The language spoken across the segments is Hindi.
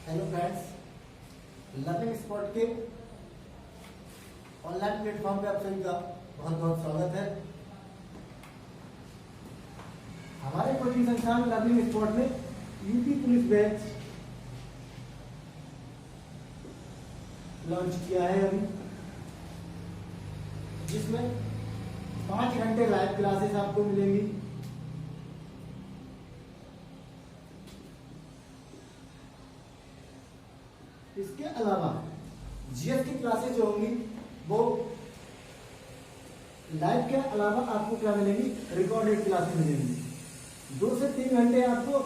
हेलो फ्रेंड्स, लर्निंग स्पॉट के ऑनलाइन प्लेटफॉर्म पे आप सभी का बहुत बहुत स्वागत है। हमारे कोचिंग संस्थान लर्निंग स्पॉट में यूपी पुलिस बैच लॉन्च किया है अभी, जिसमें 5 घंटे लाइव क्लासेस आपको मिलेंगी। इसके अलावा जीएस की क्लासेस जो होंगी वो लाइव के अलावा आपको क्या मिलेंगी, रिकॉर्डेड क्लासेस मिलेंगी। 2 से 3 घंटे आपको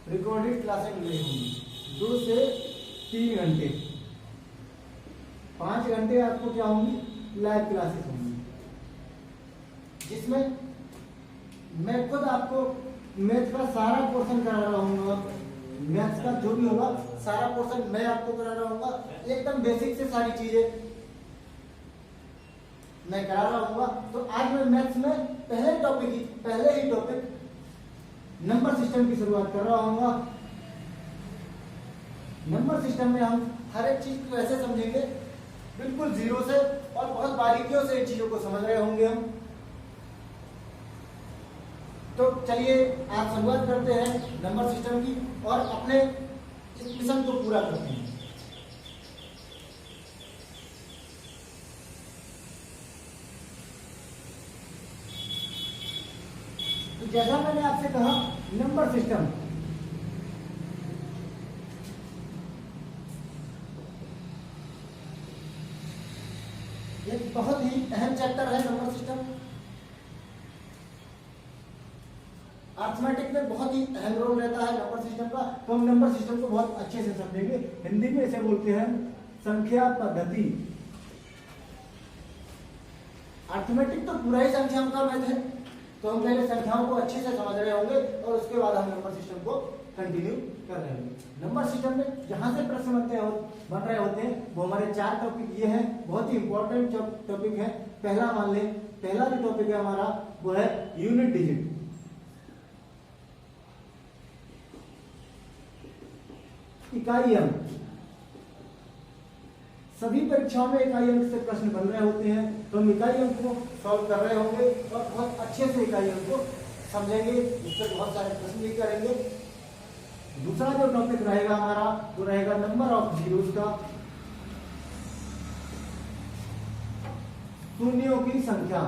रिकॉर्डेड क्लासेस मिलेंगी। 2 से 3 घंटे, 5 घंटे आपको क्या होंगी, लाइव क्लासेस होंगी, जिसमें मैं खुद आपको मैथ का सारा पोर्शन करा रहा हूँ। मैथ्स का जो भी होगा सारा पोर्शन मैं आपको करा रहा हूँ। एकदम बेसिक से सारी चीजें मैं करा रहा हूँ। तो आज मैं मैथ्स में पहले ही टॉपिक नंबर सिस्टम की शुरुआत कर रहा हूँ। नंबर सिस्टम में हम हर एक चीज को ऐसे समझेंगे, बिल्कुल जीरो से, और बहुत बारीकियों से इन चीजों को समझ रहे होंगे हम। तो चलिए आज शुरुआत करते हैं नंबर सिस्टम की और अपने इस मिशन को पूरा करते हैं। तो जैसा मैंने आपसे कहा, नंबर सिस्टम एक बहुत ही अहम चैप्टर है। नंबर सिस्टम अर्थमेटिक में बहुत ही अहम रोल रहता है नंबर सिस्टम का। तो हम नंबर सिस्टम को बहुत अच्छे से समझेंगे। हिंदी में इसे बोलते हैं संख्या पद्धति। अर्थमेटिक तो पूरा ही संख्याओं का मैथ है, तो हम पहले संख्याओं को अच्छे से समझ रहे होंगे और उसके बाद हम नंबर सिस्टम को कंटिन्यू कर रहे होंगे। नंबर सिस्टम में जहां से प्रश्न बन रहे होते हैं वो हमारे 4 टॉपिक ये हैं, बहुत ही इंपॉर्टेंट टॉपिक है। पहला मान लें, पहला जो टॉपिक है हमारा वो है यूनिट डिजिट। इकाई अंक, सभी परीक्षाओं में इकाई अंक से प्रश्न बन रहे होते हैं, तो हम इकाई अंक को सॉल्व कर रहे होंगे और बहुत अच्छे से इकाई अंक को समझेंगे। इससे बहुत सारे प्रश्न भी करेंगे। दूसरा जो टॉपिक रहेगा हमारा वो रहेगा नंबर ऑफ जीरोस का, शून्यों की संख्या।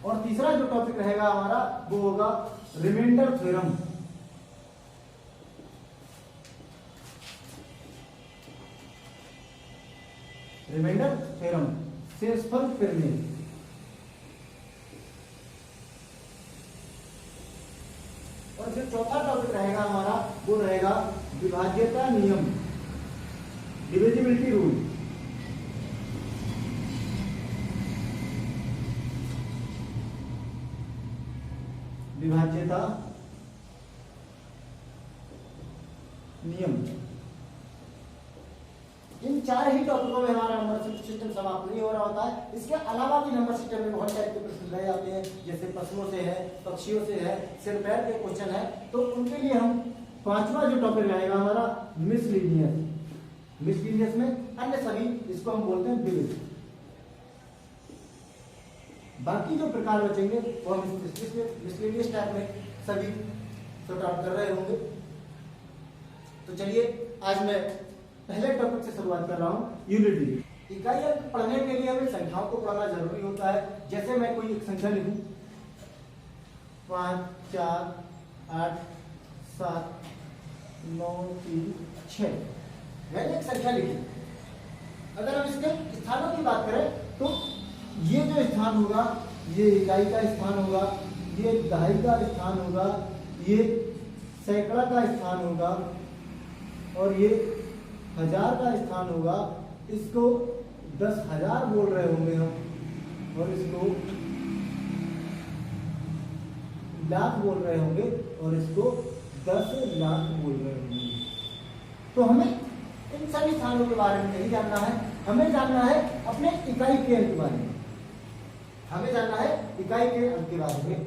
और तीसरा जो टॉपिक रहेगा हमारा वो होगा रिमाइंडर थ्योरम। रिमाइंडर थ्योरम, शेषफल प्रमेय। और जो चौथा टॉपिक रहेगा हमारा वो रहेगा विभाज्यता नियम, डिविजिबिलिटी रूल। विभाज्यता नियम। इन 4 ही टॉपिकों में हमारा नंबर सिस्टम समाप्त नहीं हो रहा होता है। इसके अलावा भी नंबर सिस्टम में बहुत टाइप के प्रश्न रह जाते हैं, जैसे पशुओं से है, पक्षियों से है, सिर पैर के क्वेश्चन है। तो उनके लिए हम 5वां जो टॉपिक रहेगा हमारा मिसलीनियस। मिसलीनियस में अन्य सभी, इसको हम बोलते हैं विविध। बाकी जो प्रकार बचेंगे वो हम मिसलेनियस टाइप में सभी सॉर्ट आउट कर रहे होंगे। तो चलिए आज मैं पहले टॉपिक से शुरुआत कर रहा हूँ, यूनिट डिजिट। इकाई अंक पढ़ने के लिए हमें संख्याओं को पढ़ना जरूरी होता है। जैसे मैं कोई एक संख्या लिखूं, 5 4 8 7 9 3 6, मैंने एक संख्या लिखी। अगर हम इसके स्थानों की बात करें तो ये जो स्थान होगा ये इकाई का स्थान होगा, ये दहाई का स्थान होगा, ये सैकड़ा का स्थान होगा और ये 1000 का स्थान होगा। इसको 10,000 बोल रहे होंगे हम, और इसको लाख बोल रहे होंगे, और इसको 10 लाख बोल रहे होंगे। तो हमें इन सभी स्थानों के बारे में नहीं जानना है, हमें जानना है अपने इकाई के अंक के बारे में। हमें जानना है इकाई के अंक के बारे में।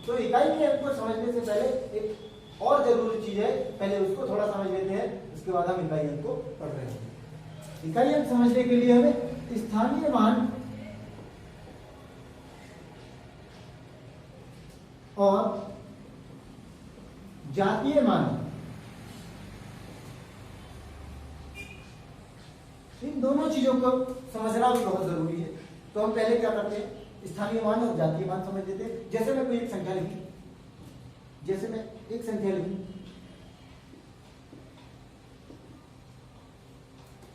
तो इकाई के अंक को समझने से पहले एक और जरूरी चीज है, पहले उसको थोड़ा समझ लेते हैं, उसके बाद हम इकाई अंक को पढ़ रहे हैं। इकाई अंक समझने के लिए हमें स्थानीय मान और जातीय मान, इन दोनों चीजों को समझना भी बहुत जरूरी है। तो हम पहले क्या करते हैं, स्थानीय मान और जातीय मान समझ लेते हैं। जैसे मैं कोई एक संख्या लिखी, जैसे मैं एक संख्या लिखी,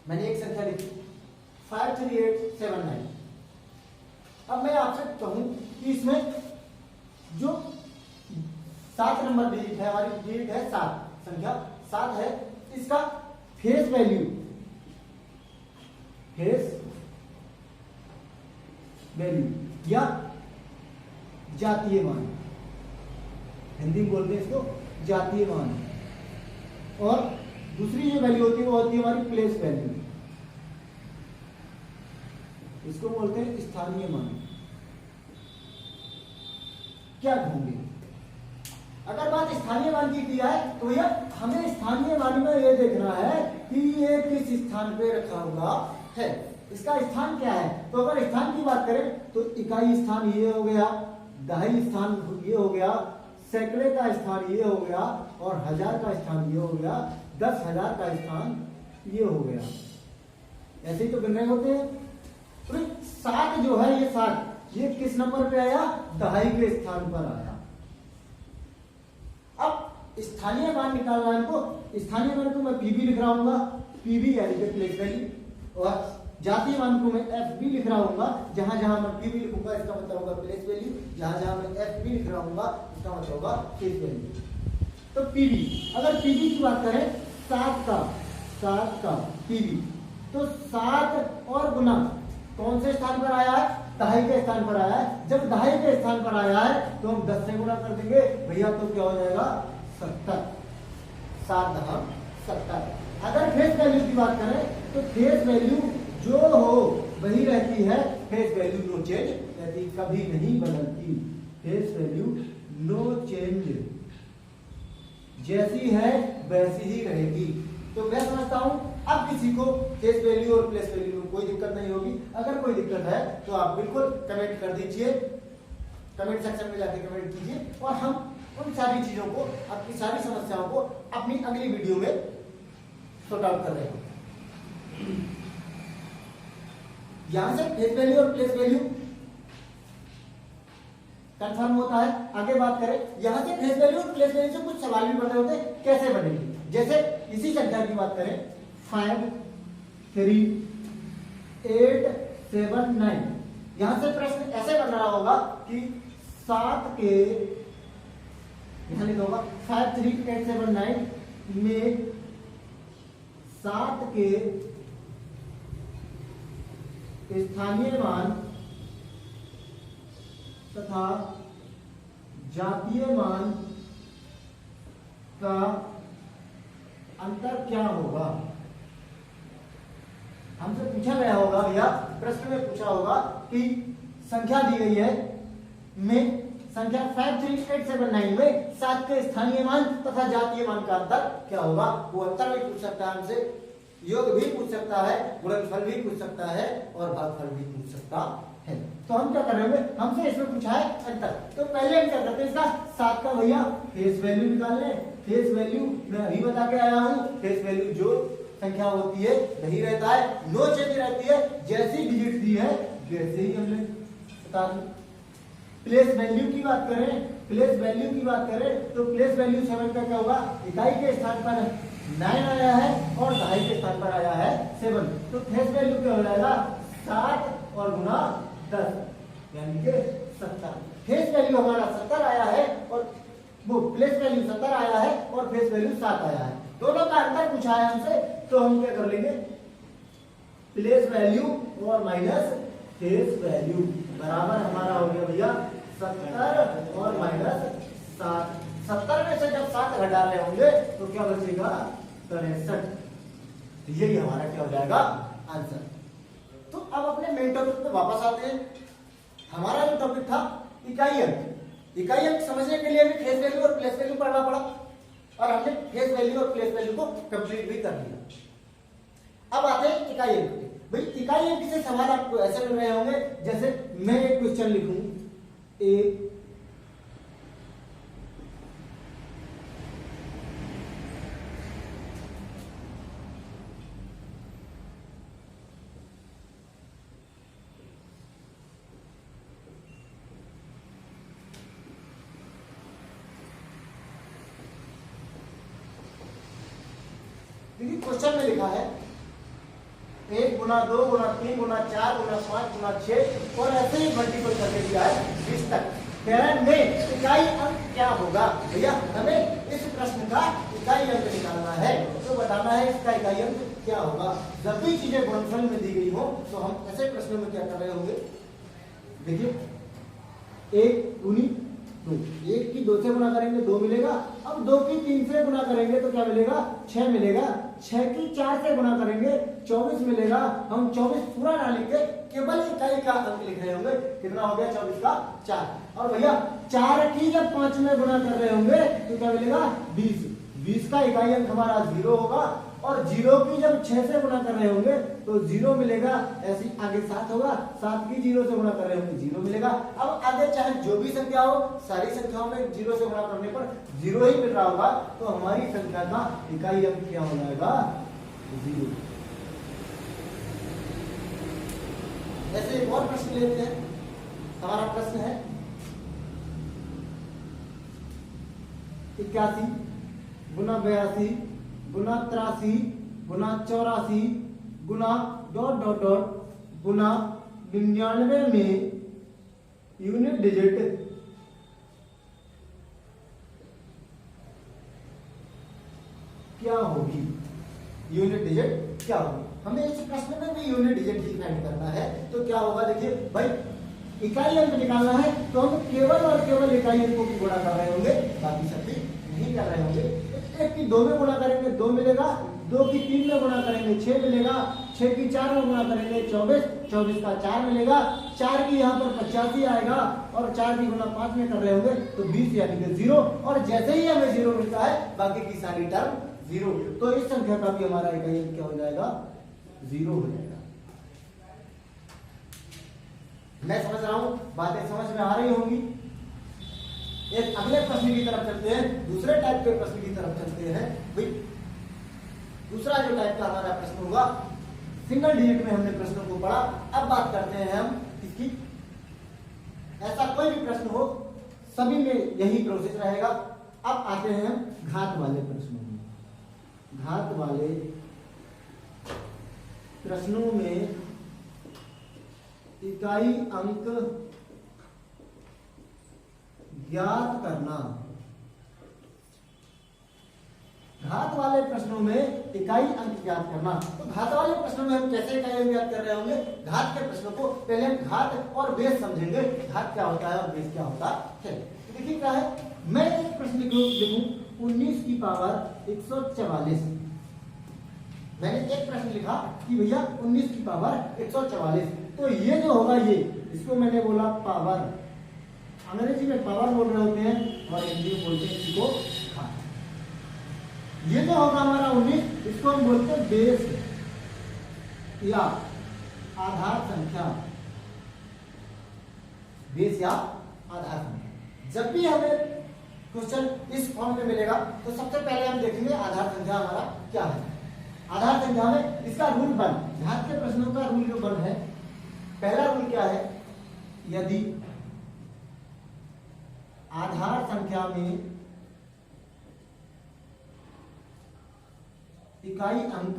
मैंने एक संख्या लिखी 53879। अब मैं आपसे कहूं कि इसमें जो 7 नंबर डिजिट है, हमारी डिजिट है 7, संख्या 7 है, इसका फेस वैल्यू या जातीय मान, हिंदी में बोलते हैं इसको जातीय मान, और दूसरी जो वैल्यू होती है वो होती है हमारी प्लेस वैल्यू, इसको बोलते हैं स्थानीय मान। क्या होंगे? अगर बात स्थानीय मान की किया है तो यह हमें स्थानीय मान में यह देखना है कि ये किस स्थान पे रखा हुआ है, इसका स्थान क्या है। तो अगर स्थान की बात करें तो इकाई स्थान ये हो गया, दहाई स्थान ये हो गया, सैकड़े का स्थान ये हो गया, और 1000 का स्थान ये हो गया, 10,000 का स्थान ये हो गया। ऐसे ही तो गिन रहे होते हैं। तो 7 जो है, ये 7 ये किस नंबर पे आया? दहाई के स्थान पर आया। अब स्थानीय मान निकालना है इनको, स्थानीय मान को मैं पीबी लिख रहा हूँ, पीबी यानी कि प्लेस वैल्यू, और जातीय मान को मैं एफबी लिख रहा हूँ। जहां जहां मैं पीबी लिखूंगा इसका मतलब होगा प्लेस वैल्यू, जहां जहां मैं एफबी लिख रहा हूँ इसका मतलब होगा फेस वैल्यू। तो पीबी, अगर पीबी की बात करें 7 का पीबी, तो 7 और गुना कौन से स्थान पर आया है? दहाई के स्थान पर आया है। जब दहाई के स्थान पर आया है तो हम 10 से गुना कर देंगे भैया, तो क्या हो जाएगा? 70, 7 दहा 70। अगर फेस वैल्यू की बात करें तो फेस वैल्यू जो हो वही रहती है, फेस वैल्यू नो चेंज रहती, कभी नहीं बदलती। फेस वैल्यू नो चेंज, जैसी है वैसी ही रहेगी। तो मैं समझता हूं अब किसी को फेस वैल्यू और प्लेस वैल्यू में कोई दिक्कत नहीं होगी। अगर कोई दिक्कत है तो आप बिल्कुल कमेंट कर दीजिए, कमेंट सेक्शन में जाके कमेंट कीजिए, और हम उन सारी चीजों को, अपनी सारी समस्याओं को अपनी अगली वीडियो में सॉर्ट आउट कर रहे हैं। यहां से फेस वैल्यू और प्लेस वैल्यू कंफर्म होता है। आगे बात करें, यहां से फेस वैल्यू और प्लेस वैल्यू से कुछ सवाल भी बने होते हैं, कैसे बनेगी? जैसे इसी संख्या की बात करें 5, 3, 8, 7, 9, यहां से प्रश्न ऐसे बन रहा होगा कि 7 के, यहां लिखा होगा 5, 3, 8, 7, 9 में 7 के स्थानीय मान तथा जातीय मान का अंतर क्या होगा। हमसे पूछा गया होगा भैया, प्रश्न में पूछा होगा कि संख्या दी गई है में संख्या 5, 3, 8, 7, 9 में 7 के स्थानीय मान तथा जातीय मान का अंतर क्या होगा। वो अंतर भी पूछ सकता है हमसे, योग भी पूछ सकता है, गुणनफल भी पूछ सकता है, और भागफल भी पूछ सकता है। तो हम क्या कर रहे होंगे, हमसे इसमें पूछा है अंतर, तो पहले हम क्या करते हैं, इसका 7 का भैया फेस वैल्यू निकाल लें। फेस वैल्यू मैं अभी बता के आया हूं, फेस वैल्यू जो संख्या होती है वही रहता है, नो चेंज रहती है, जैसी डिजिट दी है वैसे ही हमने बता दी। प्लेस वैल्यू की बात करें, प्लेस वैल्यू की बात करें तो प्लेस वैल्यू 7 का क्या होगा? इकाई के स्थान पर 9 आया है और दहाई के स्थान पर आया है 7, तो फेस वैल्यू क्या हो जाएगा? 7 और गुना 10 यानी कि 70। फेस वैल्यू हमारा 70 आया है और वो प्लेस वैल्यू 70 आया है और फेस वैल्यू 7 आया है, दोनों का अंतर पूछा है हमसे। तो हम क्या कर लेंगे, प्लेस वैल्यू और माइनस फेस वैल्यू बराबर हमारा हो गया भैया 70 और माइनस 7। 70 में से जब 7 घटा रहे होंगे तो क्या बचेगा? 63। यही हमारा क्या हो जाएगा? आंसर। तो अब अपने मेन टॉपिक पे वापस आते हैं। हमारा जो टॉपिक था इकाई अंक। इकाई अंक समझने के लिए हमें फेस वैल्यू और प्लेस वैल्यू पढ़ना पड़ा और हमने फेस वैल्यू और प्लेस वैल्यू को कंप्लीट भी कर लिया। अब आते हैं इकाई अंक पे। भाई इकाई अंक से सवाल आपको ऐसे मिल रहे होंगे जैसे मैं एक क्वेश्चन लिखूं, एक देखिए क्वेश्चन में लिखा है 1 गुना 2 गुना 3 गुना 4 गुना 5 गुना 6 और ऐसे ही मल्टीपल करके दिया है 20 तक। कह रहे हैं में इकाई अंक क्या होगा। भैया हमें इस प्रश्न का इकाई अंक निकालना है, तो बताना है इसका इकाई अंक क्या होगा। जब भी चीजें गुणनफल में दी गई हो तो हम ऐसे प्रश्नों में क्या कर रहे होंगे। देखिए 1 गुनी 2, 1 की 2 से गुना करेंगे 2 मिलेगा। अब 2 की 3 से गुना करेंगे तो क्या मिलेगा, 6 मिलेगा। 6 की 4 से गुना करेंगे 24 मिलेगा। हम 24 पूरा ना लिख के केवल इकाई का अंक लिख रहे होंगे। कितना हो गया, 24 का 4। और भैया 4 की जब 5 में गुना कर रहे होंगे तो क्या मिलेगा, 20। 20 का इकाई अंक हमारा 0 होगा। और 0 की जब 6 से गुना कर रहे होंगे तो 0 मिलेगा। ऐसे आगे 7 होगा, 7 की 0 से गुना कर रहे होंगे 0 मिलेगा। अब आगे चाहे जो भी संख्या हो, सारी संख्याओं में 0 से गुना करने पर 0 ही मिल रहा होगा, तो हमारी संख्या का इकाई अंक क्या हो जाएगा, 0। ऐसे एक और प्रश्न लेते हैं। हमारा प्रश्न है 81 गुना 82 गुना 83 गुना 84 गुना ... गुना 99 में यूनिट डिजिट क्या होगी। यूनिट डिजिट क्या होगी, हमें इस प्रश्न में भी यूनिट डिजिट ही फाइंड करना है। तो क्या होगा, देखिए भाई इकाई अंक निकालना है तो हम केवल और केवल इकाई अंकों की गुणा कर रहे होंगे, बाकी सभी नहीं कर रहे होंगे। 1 की 2 में गुणा करेंगे 2 मिलेगा। 2 की 3 में गुणा करेंगे 6 मिलेगा। 6 की 4 में गुणा करेंगे 24। 24 का 4 मिलेगा। 4 की यहाँ पर 85 आएगा और 4 की गुणा 5 में कर रहे होंगे तो 20 यानी कि 0। और जैसे ही हमें 0 मिलता है बाकी की सारी टर्म 0, तो इस संख्या का भी हमारा इकाई अंक क्या हो जाएगा, 0 हो जाएगा। मैं समझ रहा हूं, बातें समझ में आ रही होंगी। एक अगले प्रश्न की तरफ चलते हैं, दूसरे टाइप के प्रश्न की तरफ चलते हैं। भाई दूसरा जो टाइप का हमारा प्रश्न होगा, सिंगल डिजिट में हमने प्रश्नों को पढ़ा। अब बात करते हैं हम इसकी, ऐसा कोई भी प्रश्न हो सभी में यही प्रोसेस रहेगा। अब आते हैं हम घात वाले प्रश्नों में। घात वाले प्रश्नों में इकाई अंक ज्ञात करना। घात वाले प्रश्नों में इकाई अंक ज्ञात करना। तो घात वाले प्रश्नों में हम कैसे इकाई अंक ज्ञात कर रहे होंगे। घात के प्रश्नों को पहले हम घात और बेस समझेंगे, घात क्या होता है और बेस क्या होता है। देखिए क्या है, मैं एक प्रश्न लिखूं 19 की पावर 144। मैंने एक प्रश्न लिखा कि भैया 19 की पावर 144, तो ये जो होगा ये, इसको मैंने बोला पावर। अंग्रेजी में पावर बोल रहे होते हैं और हिंदी में बोलते हैं इसको घात। ये जो होगा हमारा 19, इसको हम बोलते हैं बेस या आधार संख्या। बेस या आधार संख्या। जब भी हमें क्वेश्चन इस फॉर्म में मिलेगा तो सबसे पहले हम देखेंगे आधार संख्या हमारा क्या है। आधार संख्या में इसका रूल 1, घात के प्रश्नों का रूल जो 1 है, पहला रूल क्या है, यदि आधार संख्या में इकाई अंक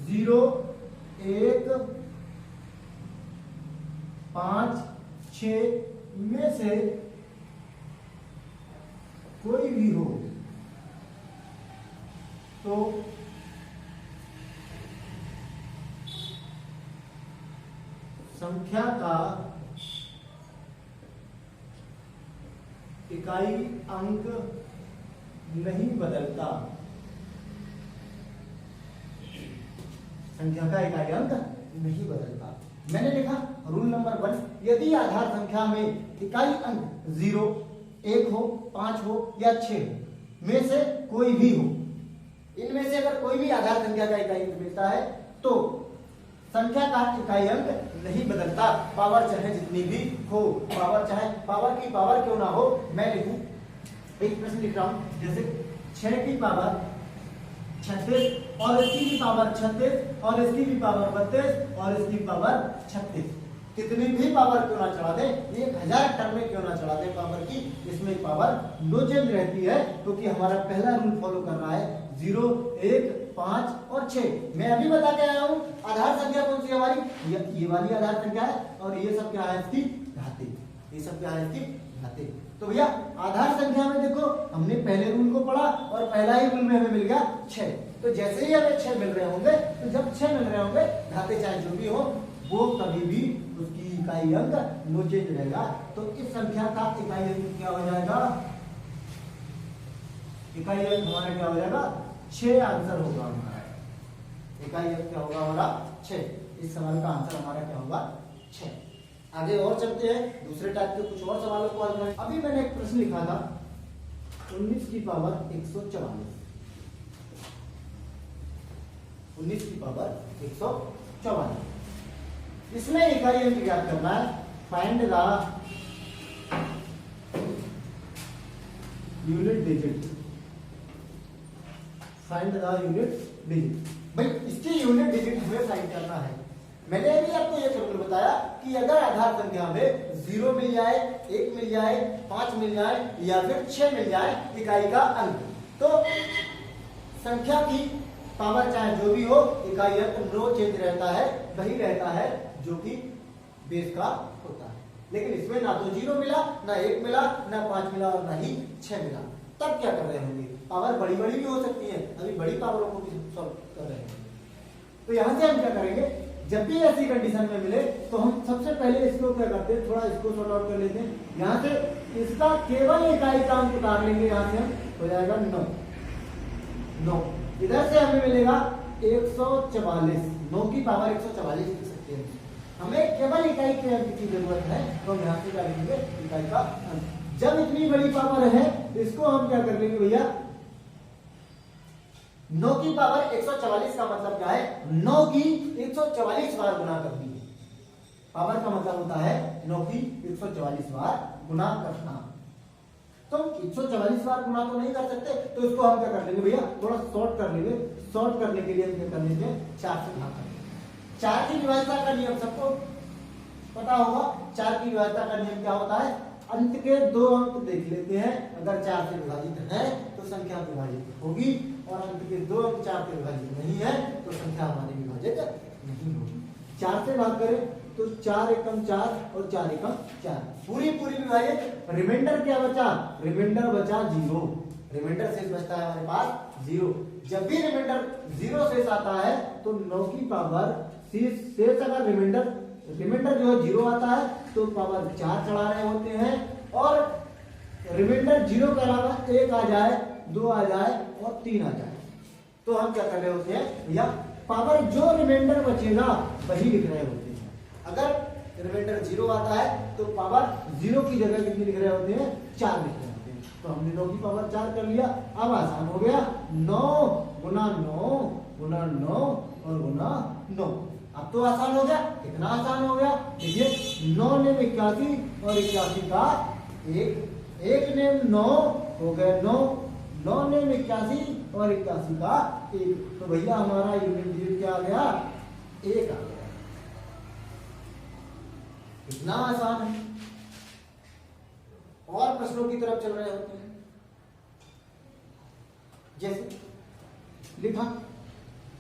0, 1, 5, 6 में से कोई भी हो तो संख्या का इकाई अंक नहीं बदलता। संख्या का इकाई अंक नहीं बदलता। मैंने लिखा रूल नंबर 1, यदि आधार संख्या में इकाई अंक 0, 1 हो, 5 हो या 6 में से कोई भी हो, इनमें से अगर कोई भी आधार संख्या का इकाई अंक मिलता है तो संख्या का इकाई अंक नहीं बदलता, पावर चाहे जितनी भी हो, पावर चाहे पावर की पावर क्यों ना हो। मैं लिखूं, एक प्रश्न लिख रहा हूं, जैसे 6 की पावर 36 और इसकी भी पावर 36 और इसकी भी पावर 32 और इसकी पावर 36, कितनी भी पावर क्यों ना चढ़ा दे, 1000 टर्म में क्यों ना चढ़ा दे पावर की, इसमें पावर नो चेंज रहती है, क्योंकि हमारा पहला रूल फॉलो कर रहा है 0, 1, 5 और 6। मैं अभी बता के आया हूं आधार संख्या कौन सी है हमारी, ये वाली आधार संख्या है, और ये सब क्या है इसकी घाते, ये सब क्या है इसकी घाते। तो भैया आधार संख्या में देखो हमने पहले रूल को पढ़ा और पहला ही रूल में हमें मिल गया 6, तो जैसे ही हमें 6 मिल रहे होंगे, तो जब 6 मिल रहे होंगे घाते चाहे जो भी हो, वो कभी भी उसकी इकाई अंक नो चेंज रहेगा। तो इस संख्या का इकाई अंक क्या हो जाएगा, इकाई अंक हमारा क्या हो जाएगा 6 आंसर होगा हमारा, इकाई अंक क्या होगा हमारा 6। इस सवाल का आंसर हमारा क्या होगा 6। आगे और चलते हैं, दूसरे टाइप के कुछ और सवालों को हल करें। अभी मैंने एक प्रश्न लिखा था 19 की पावर 144, 19 की पावर 144, इसमें इकाई अंक ज्ञात करना है। Find the unit digit, find the unit digit. भाई इसकी यूनिट डिजिट हमें फाइंड करना है। मैंने अभी आपको यह फॉर्मूला बताया कि अगर आधार संख्या में 0 मिल जाए, 1 मिल जाए, 5 मिल जाए या फिर 6 मिल जाए इकाई का अंक, तो संख्या की पावर चाहे जो भी हो, इकाई अंक नो चेंज रहता है, वही रहता है जो कि बेस का होता है। लेकिन इसमें ना तो 0 मिला, ना 1 मिला, ना 5 मिला और ना ही 6 मिला, तब क्या कर रहे होंगे, पावर बड़ी बड़ी भी हो सकती है, अभी बड़ी पावरों को भी सॉल्व कर रहे हैं। तो यहां से हम क्या करेंगे, जब भी ऐसी कंडीशन में मिले तो हम सबसे पहले इसको क्या करते हैं, थोड़ा इसको सॉर्ट आउट कर लेते हैं। यहां से इसका केवल इकाई का अंक उतार लेंगे, यहां से हम हो जाएगा 9। इधर से हमें मिलेगा 144, 9 की पावर 144 लिख सकते हैं। हमें केवल इकाई के अंक की जरूरत है, तो हम यहाँ से क्या लिखेंगे इकाई का अंक। जब इतनी बड़ी पावर है, इसको हम क्या कर लेंगे भैया, 9 की पावर 144 का मतलब क्या है, 9 की 144 बार गुना कर दी। पावर का मतलब होता है 9 की 144 बार गुना करना। तो 144 बार गुना तो नहीं कर सकते, तो इसको हम क्या कर लेंगे भैया, थोड़ा शॉर्ट कर लेंगे। शॉर्ट करने के लिए हम क्या कर लेंगे, 4 से भाग कर लेंगे। 4 की विभाज्यता का नियम सबको पता होगा। 4 की विभाज्यता का नियम क्या होता है, अंत के 2 अंक देख लेते हैं, अगर 4 से विभाजित है तो संख्या विभाजित होगी, और अंत के 2 अंक 4 से विभाजित नहीं है तो संख्या हमारी विभाजित नहीं होगी। 4 से भाग करें तो 4 एकम 4 और 4 एकम 4, पूरी विभाजित। रिमाइंडर क्या बचा, रिमाइंडर बचा 0, रिमाइंडर शेष बचता है हमारे पास 0। जब भी रिमाइंडर 0 शेष आता है तो 9 की पावर शेष अगर रिमाइंडर जो है 0 आता है तो पावर 4 चढ़ा रहे होते हैं, और रिमाइंडर 0 के अलावा 1 आ जाए, 2 आ जाए और 3 आ जाए, तो हम क्या कर रहे होते हैं भैया, पावर जो रिमाइंडर बचेगा वही लिख रहे होते हैं। अगर रिमाइंडर 0 आता है तो पावर 0 की जगह कितनी लिख रहे होते हैं, 4 लिख रहे होते हैं। तो हमने 9 की पावर 4 कर लिया। अब आसान हो गया, 9 गुना 9 गुना 9 और गुना 9। अब तो आसान हो गया, कितना आसान हो गया, देखिए 9 ने 81 और 81 का 1 ने 9 हो गए 9, 9 ने 81 और 81 का 1, तो भैया हमारा यूनिट डिजिट क्या आ गया, 1 आ गया। कितना आसान है। और प्रश्नों की तरफ चल रहे होते हैं, जैसे लिखा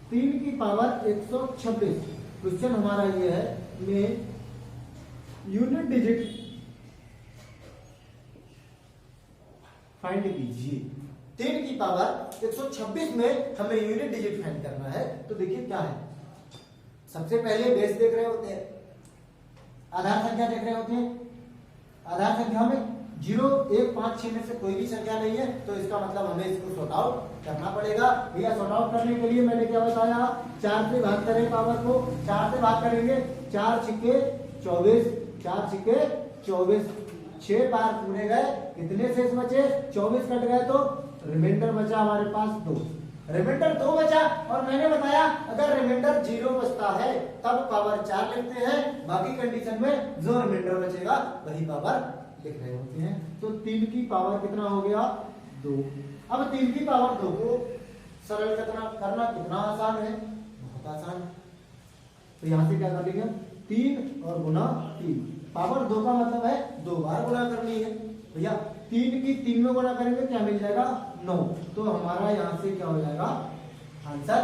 3 की पावर 126, क्वेश्चन हमारा ये है, में यूनिट डिजिट फाइंड कीजिए। 3 की पावर 126 में हमें यूनिट डिजिट फाइंड करना है। तो देखिए क्या है, सबसे पहले बेस देख रहे होते हैं, आधार संख्या देख रहे होते हैं। आधार संख्या में 0 1 5 6 में से कोई भी संख्या नहीं है, तो इसका मतलब हमें इसको सॉर्ट आउट करना पड़ेगा। भैया सॉर्ट आउट करने के लिए मैंने क्या बताया, 4 से भाग करें पावर को, 4 से भाग करेंगे, 4 छिक्के 24, 4 छिक्के 24, 6 बार पूरे गए, कितने शेष बचे, 24 कट गए तो रिमाइंडर बचा हमारे पास 2, रिमाइंडर 2 बचा। और मैंने बताया अगर रिमाइंडर 0 बचता है तब पावर 4 लिखते हैं, बाकी कंडीशन में जो रिमाइंडर बचेगा वही पावर लिख रहे होते हैं। तो 3 की पावर कितना हो गया, 2। अब 3 की पावर 2 को सरल करना कितना आसान है, बहुत आसान है। तो यहां से क्या कर लेंगे, 3 और गुना 3, पावर 2 का मतलब है 2 बार गुना करनी है। भैया 3 की 3 में गुना करेंगे क्या मिल जाएगा, 9। तो हमारा यहां से क्या हो जाएगा, आंसर